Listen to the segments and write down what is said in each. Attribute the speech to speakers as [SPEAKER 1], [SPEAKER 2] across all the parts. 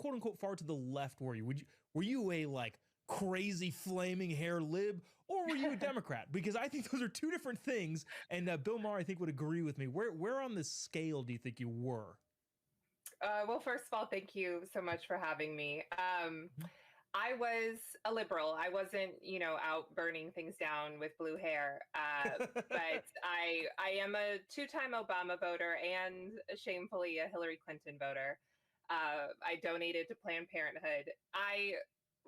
[SPEAKER 1] quote unquote far to the left were you? Were you a like crazy flaming hair lib, or were you a Democrat? Because I think those are two different things. And Bill Maher, I think, would agree with me. Where on the scale do you think you were?
[SPEAKER 2] Well, first of all, thank you so much for having me. I was a liberal. I wasn't, out burning things down with blue hair. But I am a two-time Obama voter and shamefully a Hillary Clinton voter. I donated to Planned Parenthood. I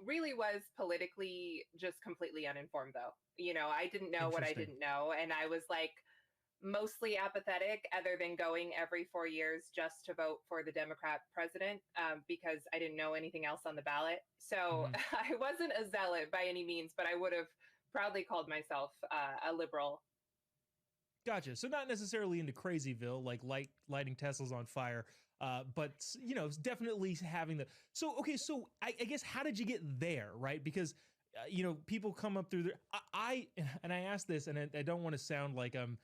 [SPEAKER 2] really was politically just completely uninformed, though. I didn't know what I
[SPEAKER 1] Interesting.
[SPEAKER 2] didn't know. And I was like mostly apathetic, other than going every 4 years just to vote for the Democrat president, because I didn't know anything else on the ballot. So
[SPEAKER 1] Mhm.
[SPEAKER 2] I wasn't a zealot by any means, but I would have proudly called myself a liberal.
[SPEAKER 1] Gotcha. So not necessarily into Crazyville, like lighting Teslas on fire, but definitely having the. So okay, so I guess how did you get there, right? Because people come up through there. And I asked this, and I don't want to sound like I'm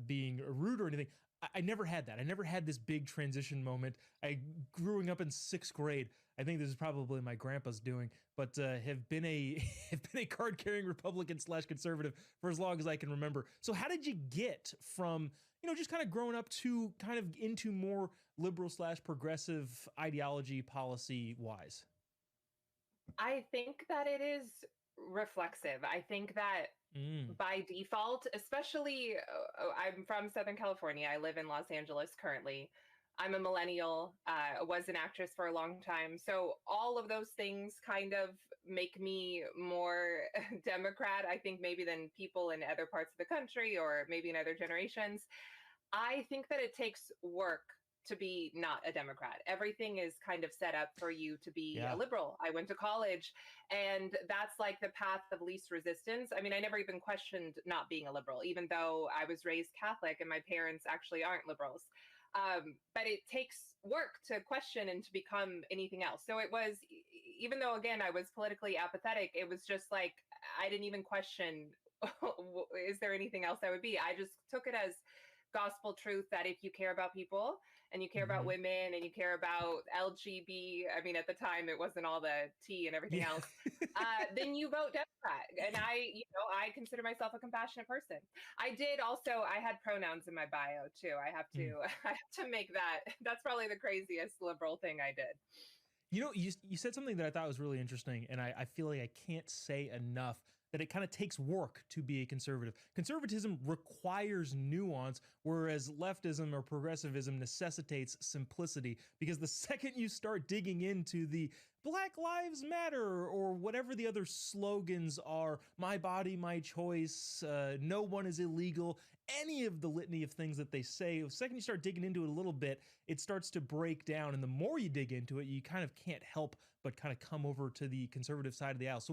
[SPEAKER 1] being rude or anything. I never had that. I never had this big transition moment. Growing up in sixth grade, I think this is probably my grandpa's doing, but have been a have been a card carrying Republican / conservative for as long as I can remember. So how did you get from just kind of growing up to kind of into more liberal / progressive ideology policy wise?
[SPEAKER 2] I think that it is reflexive. I think that
[SPEAKER 1] Mm.
[SPEAKER 2] by default, especially I'm from Southern California. I live in Los Angeles currently. I'm a millennial, was an actress for a long time. So all of those things kind of make me more Democrat, I think, maybe than people in other parts of the country or maybe in other generations. I think that it takes work to be not a Democrat. Everything is kind of set up for you to be a
[SPEAKER 1] Yeah.
[SPEAKER 2] liberal. I went to college, and that's like the path of least resistance. I mean, I never even questioned not being a liberal, even though I was raised Catholic and my parents actually aren't liberals. But it takes work to question and to become anything else. So it was, even though, again, I was politically apathetic, it was just like I didn't even question, is there anything else I would be? I just took it as gospel truth that if you care about people and you care about
[SPEAKER 1] Hmm.
[SPEAKER 2] women and you care about LGB, I mean, at the time it wasn't all the T and everything
[SPEAKER 1] Yeah.
[SPEAKER 2] else, then you vote Democrat. And I consider myself a compassionate person. I did also, I had pronouns in my bio too. I have
[SPEAKER 1] Mm.
[SPEAKER 2] to, I have to make that. That's probably the craziest liberal thing I did.
[SPEAKER 1] You said something that I thought was really interesting, and I feel like I can't say enough that it kind of takes work to be a conservative. Conservatism requires nuance, whereas leftism or progressivism necessitates simplicity. Because the second you start digging into the Black Lives Matter or whatever the other slogans are, my body, my choice, no one is illegal, any of the litany of things that they say, the second you start digging into it a little bit, it starts to break down. And the more you dig into it, you kind of can't help but kind of come over to the conservative side of the aisle. So